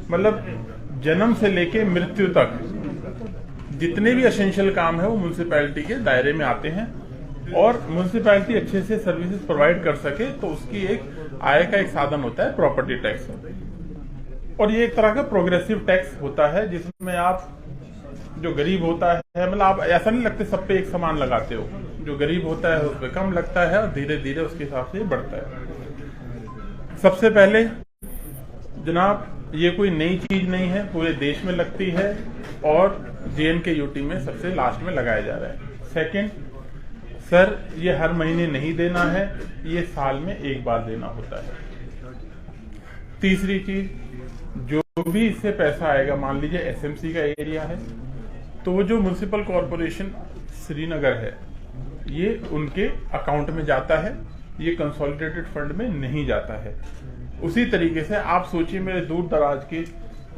मतलब जन्म से लेके मृत्यु तक जितने भी एसेंशियल काम है वो म्यूनिसिपैलिटी के दायरे में आते हैं, और म्यूनिसिपैलिटी अच्छे से सर्विसेज प्रोवाइड कर सके तो उसकी एक आय का एक साधन होता है प्रॉपर्टी टैक्स। और ये एक तरह का प्रोग्रेसिव टैक्स होता है जिसमें आप जो गरीब होता है, मतलब आप ऐसा नहीं लगते सब पे एक समान लगाते हो, जो गरीब होता है उस पर कम लगता है और धीरे धीरे उसके हिसाब से बढ़ता है। सबसे पहले जनाब ये कोई नई चीज नहीं है, पूरे देश में लगती है और JNK UT में सबसे लास्ट में लगाया जा रहा है। सेकंड, सर ये हर महीने नहीं देना है, ये साल में एक बार देना होता है। तीसरी चीज, जो भी इससे पैसा आएगा, मान लीजिए SMC का एरिया है तो वो जो म्युनिसिपल कॉरपोरेशन श्रीनगर है ये उनके अकाउंट में जाता है, ये कंसोलिडेटेड फंड में नहीं जाता है। उसी तरीके से आप सोचिए मेरे दूर दराज की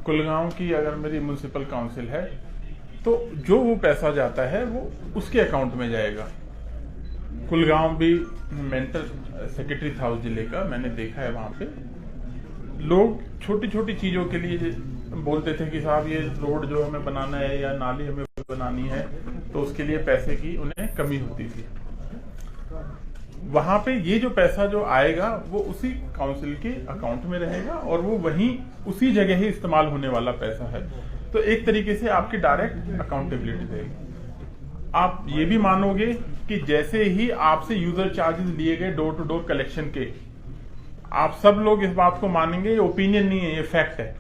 कुलगांव की अगर मेरी म्युनिसिपल काउंसिल है तो जो वो पैसा जाता है वो उसके अकाउंट में जाएगा। कुलगांव भी मेंटल सेक्रेटरी था उस जिले का, मैंने देखा है वहां पे लोग छोटी छोटी चीजों के लिए बोलते थे कि साहब ये रोड जो हमें बनाना है या नाली हमें बनानी है तो उसके लिए पैसे की उन्हें कमी होती थी। वहां पे ये जो पैसा जो आएगा वो उसी काउंसिल के अकाउंट में रहेगा और वो वहीं उसी जगह ही इस्तेमाल होने वाला पैसा है। तो एक तरीके से आपकी डायरेक्ट अकाउंटेबिलिटी रहेगी। आप ये भी मानोगे कि जैसे ही आपसे यूजर चार्जेस लिए गए डोर टू डोर कलेक्शन के, आप सब लोग इस बात को मानेंगे, ये ओपिनियन नहीं है, ये फैक्ट है।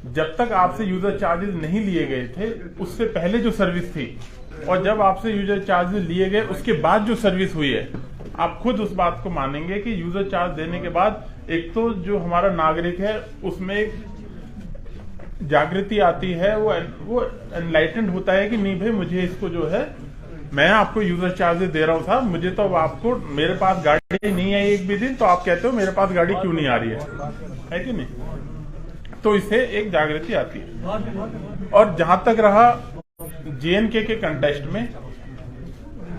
जब तक आपसे यूजर चार्जेस नहीं लिए गए थे उससे पहले जो सर्विस थी और जब आपसे यूजर चार्जेस लिए गए उसके बाद जो सर्विस हुई है, आप खुद उस बात को मानेंगे कि यूजर चार्ज देने के बाद एक तो जो हमारा नागरिक है उसमें एक जागृति आती है, वो एनलाइटेंड होता है कि नहीं भाई मुझे इसको जो है, मैं आपको यूजर चार्जेस दे रहा हूं साहब, मुझे तो आपको, मेरे पास गाड़ी नहीं आई एक भी दिन तो आप कहते हो मेरे पास गाड़ी क्यों नहीं आ रही है कि नहीं? तो इससे एक जागृति आती है। और जहां तक रहा JNK के कंटेस्ट में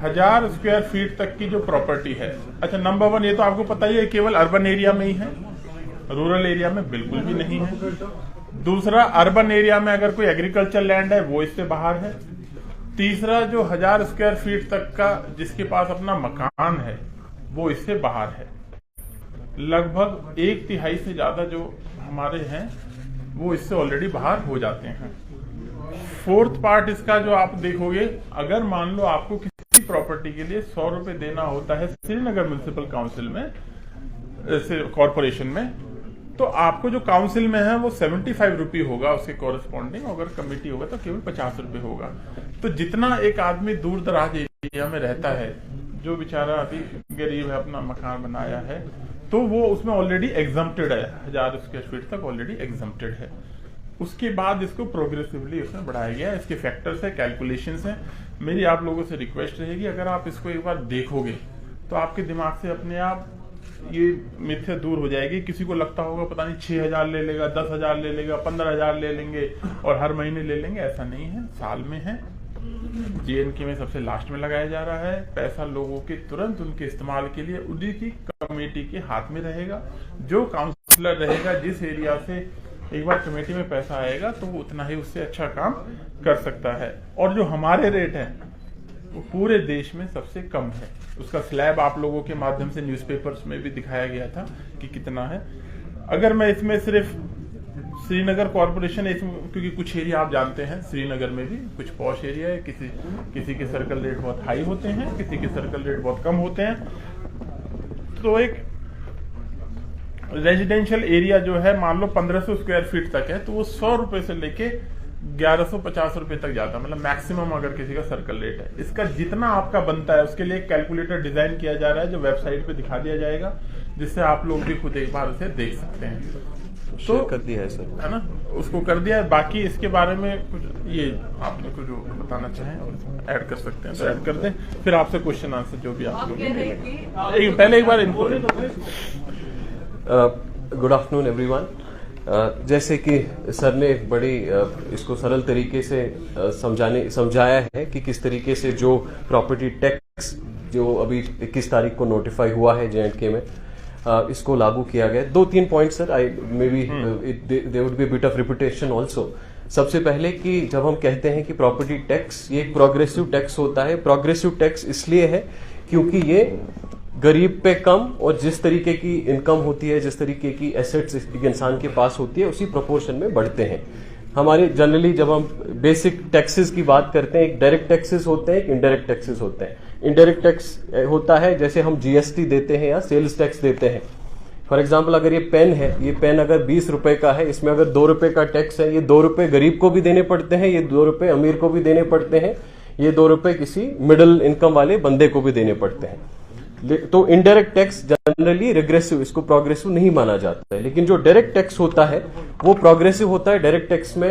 1000 स्क्वायर फीट तक की जो प्रॉपर्टी है, अच्छा नंबर 1 ये तो आपको पता ही है केवल अर्बन एरिया में ही है, रूरल एरिया में बिल्कुल भी नहीं है। दूसरा, अर्बन एरिया में अगर कोई एग्रीकल्चर लैंड है वो इससे बाहर है। तीसरा, जो 1000 स्क्वायर फीट तक का जिसके पास अपना मकान है वो इससे बाहर है। लगभग 1/3 से ज्यादा जो हमारे हैं वो इससे ऑलरेडी बाहर हो जाते हैं। 4th पार्ट इसका जो आप देखोगे, अगर मान लो आपको किसी प्रॉपर्टी के लिए 100 रुपए देना होता है श्रीनगर म्युनिसिपल काउंसिल में, कॉरपोरेशन में, तो आपको जो काउंसिल में है वो 75 रुपये होगा उसके कॉरेस्पॉन्डिंग, अगर कमेटी होगा तो केवल 50 रुपये होगा। तो जितना एक आदमी दूर दराज एरिया में रहता है, जो बेचारा अभी गरीब है, अपना मकान बनाया है, तो वो उसमें ऑलरेडी एग्जम्प्टेड है, 1000 स्क्वायर फीट तक ऑलरेडी एग्जम्प्टेड है। उसके बाद इसको प्रोग्रेसिवली उसमें बढ़ाया गया। इसके फैक्टर्स है, कैलकुलेशंस है। मेरी आप लोगों से रिक्वेस्ट रहेगी, अगर आप इसको एक बार देखोगे तो आपके दिमाग से अपने आप ये मिथ्या दूर हो जाएगी। किसी को लगता होगा पता नहीं 6000 ले लेगा, 10,000 ले लेगा, 15,000 ले लेंगे और हर महीने ले लेंगे, ऐसा नहीं है, साल में है। JNK में सबसे लास्ट में लगाया जा रहा है। पैसा लोगों के तुरंत उनके इस्तेमाल के लिए उन्हीं की कमेटी के हाथ में रहेगा। जो काउंसलर रहेगा, जिस एरिया से एक बार कमेटी में पैसा आएगा तो वो उतना ही उससे अच्छा काम कर सकता है। और जो हमारे रेट है वो पूरे देश में सबसे कम है। उसका स्लैब आप लोगों के माध्यम से न्यूज़पेपर्स में भी दिखाया गया था कि कितना है। अगर मैं इसमें सिर्फ श्रीनगर कॉरपोरेशन, क्योंकि कुछ एरिया आप जानते हैं श्रीनगर में भी कुछ पॉश एरिया है, किसी के सर्कल रेट बहुत हाई होते हैं, किसी के सर्कल रेट बहुत कम होते हैं। तो एक रेजिडेंशियल एरिया जो है मान लो 1500 स्क्वायर फीट तक है तो वो 100 रुपए से लेके 1150 रुपए तक जाता है, मतलब मैक्सिमम अगर किसी का सर्कल रेट है। इसका जितना आपका बनता है उसके लिए एक कैलकुलेटर डिजाइन किया जा रहा है जो वेबसाइट पे दिखा दिया जाएगा, जिससे आप लोग भी खुद एक बार उसे देख सकते हैं। तो कर दिया है सर, है ना, उसको कर दिया है। बाकी इसके बारे में कुछ ये आपने कुछ जो बताना चाहें ऐड कर सकते हैं तो ऐड कर दें, फिर आपसे क्वेश्चन आंसर जो भी आप लोग। पहले एक बार इनको गुड आफ्टरनून एवरीवन। जैसे कि सर ने बड़ी इसको सरल तरीके से समझाया है कि किस तरीके से जो प्रॉपर्टी टैक्स जो अभी 21 तारीख को नोटिफाई हुआ है JNK में, इसको लागू किया गया। 2-3 point sir, I may be there would be bit of repetition also. सबसे पहले कि जब हम कहते हैं कि प्रॉपर्टी टैक्स ये एक प्रोग्रेसिव टैक्स होता है, प्रोग्रेसिव टैक्स इसलिए है क्योंकि ये गरीब पे कम और जिस तरीके की इनकम होती है, जिस तरीके की एसेट्स एक इंसान के पास होती है, उसी प्रोपोर्शन में बढ़ते हैं। हमारे जनरली जब हम बेसिक टैक्सेस की बात करते हैं, एक डायरेक्ट टैक्सेस होते हैं, एक इनडायरेक्ट टैक्सेस होते हैं। इनडायरेक्ट टैक्स होता है जैसे हम जीएसटी देते हैं या सेल्स टैक्स देते हैं। फॉर एग्जाम्पल, अगर ये पेन है, ये पेन अगर 20 रुपए का है, इसमें अगर 2 रुपए का टैक्स है, ये 2 रुपए गरीब को भी देने पड़ते हैं, ये 2 रुपए अमीर को भी देने पड़ते हैं, ये 2 रुपए किसी मिडिल इनकम वाले बंदे को भी देने पड़ते हैं। तो इनडायरेक्ट टैक्स जनरली रिग्रेसिव, इसको प्रोग्रेसिव नहीं माना जाता है। लेकिन जो डायरेक्ट टैक्स होता है वो प्रोग्रेसिव होता है। डायरेक्ट टैक्स में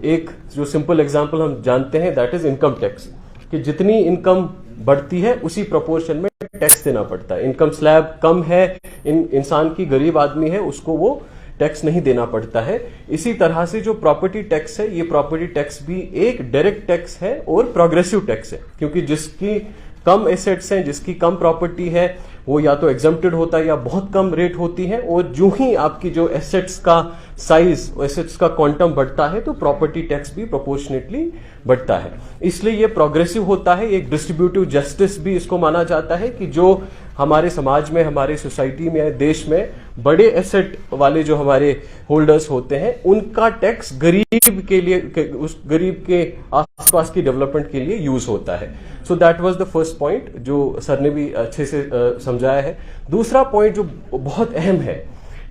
एक जो सिंपल एग्जांपल हम जानते हैं, दैट इज इनकम टैक्स, कि जितनी इनकम बढ़ती है उसी प्रोपोर्शन में टैक्स देना पड़ता है। इनकम स्लैब कम है, इंसान की गरीब आदमी है, उसको वो टैक्स नहीं देना पड़ता है। इसी तरह से जो प्रॉपर्टी टैक्स है, ये प्रॉपर्टी टैक्स भी एक डायरेक्ट टैक्स है और प्रोग्रेसिव टैक्स है, क्योंकि जिसकी कम एसेट्स हैं, जिसकी कम प्रॉपर्टी है, वो या तो एग्जम्प्टेड होता है या बहुत कम रेट होती है। और जो ही आपकी जो एसेट्स का साइज, एसेट्स का क्वांटम बढ़ता है, तो प्रॉपर्टी टैक्स भी प्रोपोर्शनेटली बढ़ता है। इसलिए ये प्रोग्रेसिव होता है। एक डिस्ट्रीब्यूटिव जस्टिस भी इसको माना जाता है कि जो हमारे समाज में, हमारे सोसाइटी में, देश में बड़े एसेट वाले जो हमारे होल्डर्स होते हैं, उनका टैक्स गरीब के लिए, उस गरीब के आसपास की डेवलपमेंट के लिए यूज होता है। So that was the first point जो सर ने भी अच्छे से समझाया है। दूसरा पॉइंट जो बहुत अहम है,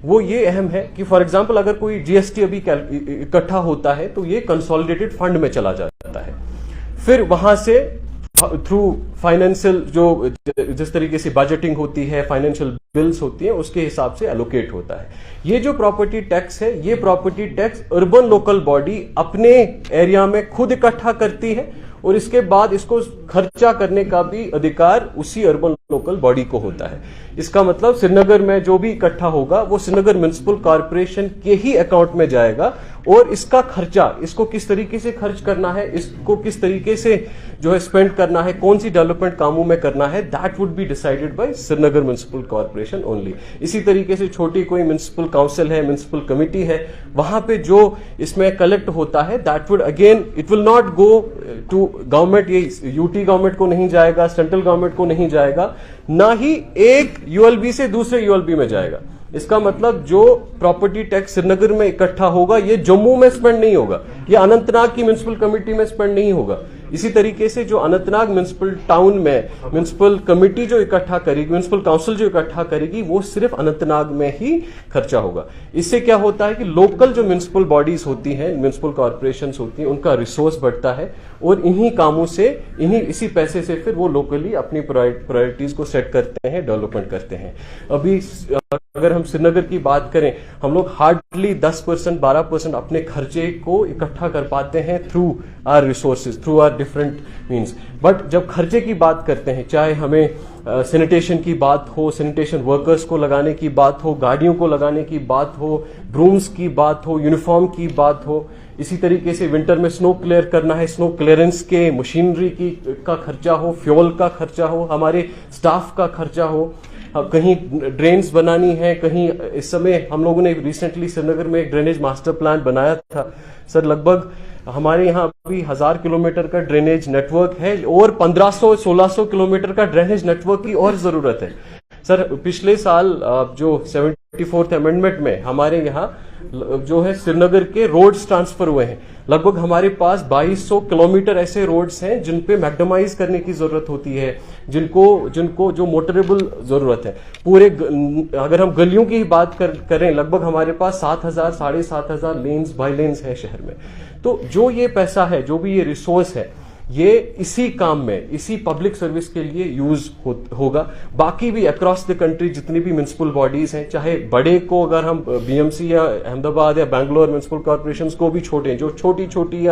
वो ये अहम है कि फॉर एग्जाम्पल अगर कोई जीएसटी अभी इकट्ठा होता है तो ये कंसोलिडेटेड फंड में चला जाता है, फिर वहां से थ्रू फाइनेंशियल जो जिस तरीके से बजटिंग होती है, फाइनेंशियल बिल्स होती है, उसके हिसाब से एलोकेट होता है। ये जो प्रॉपर्टी टैक्स है, ये property tax urban local body अपने एरिया में खुद इकट्ठा करती है और इसके बाद इसको खर्चा करने का भी अधिकार उसी अर्बन लोकल बॉडी को होता है। इसका मतलब श्रीनगर में जो भी इकट्ठा होगा वो श्रीनगर म्युनिसिपल कॉर्पोरेशन के ही अकाउंट में जाएगा और इसका खर्चा, इसको किस तरीके से खर्च करना है, इसको किस तरीके से जो है स्पेंड करना है, कौन सी डेवलपमेंट कामों में करना है, that would be decided by Srinagar municipal corporation only. इसी तरीके से छोटी कोई म्युनिसिपल काउंसिल है, म्युनिसिपल कमिटी है, वहां पे जो इसमें कलेक्ट होता है, that would again, it will not go to government, ये यूटी गवर्नमेंट को नहीं जाएगा, सेंट्रल गवर्नमेंट को नहीं जाएगा, ना ही एक यूएलबी से दूसरे यूएलबी में जाएगा। इसका मतलब जो प्रॉपर्टी टैक्स श्रीनगर में इकट्ठा होगा, ये जम्मू में स्पेंड नहीं होगा, ये अनंतनाग की म्युनिसिपल कमेटी में स्पेंड नहीं होगा। इसी तरीके से जो अनंतनाग म्युनिसिपल टाउन में म्युनिसिपल कमेटी जो इकट्ठा करेगी, म्युनिसिपल काउंसिल जो इकट्ठा करेगी, वो सिर्फ अनंतनाग में ही खर्चा होगा। इससे क्या होता है कि लोकल जो म्युनिसिपल बॉडीज होती हैं, म्युनिसिपल कॉर्पोरेशंस होती हैं, उनका रिसोर्स बढ़ता है और इन्हीं कामों से, इसी पैसे से फिर वो लोकली अपनी प्रायोरिटीज को सेट करते हैं, डेवलपमेंट करते हैं। अभी अगर हम श्रीनगर की बात करें, हम लोग हार्डली 10% 12% अपने खर्चे को इकट्ठा कर पाते हैं through our resources, through our different means. But जब खर्चे की बात करते हैं, चाहे हमें सैनिटेशन की बात हो, सैनिटेशन वर्कर्स को लगाने की बात हो, गाड़ियों को लगाने की बात हो, ब्रूम्स की बात हो, यूनिफॉर्म की बात हो, इसी तरीके से विंटर में स्नो क्लियर करना है, स्नो क्लियरेंस के मशीनरी का खर्चा हो, फ्यूल का खर्चा हो, हमारे स्टाफ का खर्चा हो, कहीं ड्रेन्स बनानी है, कहीं इस समय हम लोगों ने रिसेंटली श्रीनगर में एक ड्रेनेज मास्टर प्लान बनाया था सर। लगभग हमारे यहाँ अभी 1000 किलोमीटर का ड्रेनेज नेटवर्क है और 1500-1600 किलोमीटर का ड्रेनेज नेटवर्क की और जरूरत है सर। पिछले साल जो 74th अमेंडमेंट में हमारे यहाँ जो है श्रीनगर के रोड्स ट्रांसफर हुए हैं। लगभग हमारे पास 2200 किलोमीटर ऐसे रोड्स हैं जिन पे मैक्सिमाइज करने की जरूरत होती है, जिनको जो मोटरेबल जरूरत है। पूरे अगर हम गलियों की ही बात करें, लगभग हमारे पास 7000 7500 लेन्स बाई लेन्स है शहर में। तो जो ये पैसा है, जो भी ये रिसोर्स है, ये इसी काम में, इसी पब्लिक सर्विस के लिए यूज होगा। बाकी भी अक्रॉस द कंट्री जितनी भी म्युनिसिपल बॉडीज हैं, चाहे बड़े को अगर हम बीएमसी या अहमदाबाद या बैंगलोर म्युनिसिपल कॉर्पोरेशंस को भी छोटे, जो छोटी छोटी या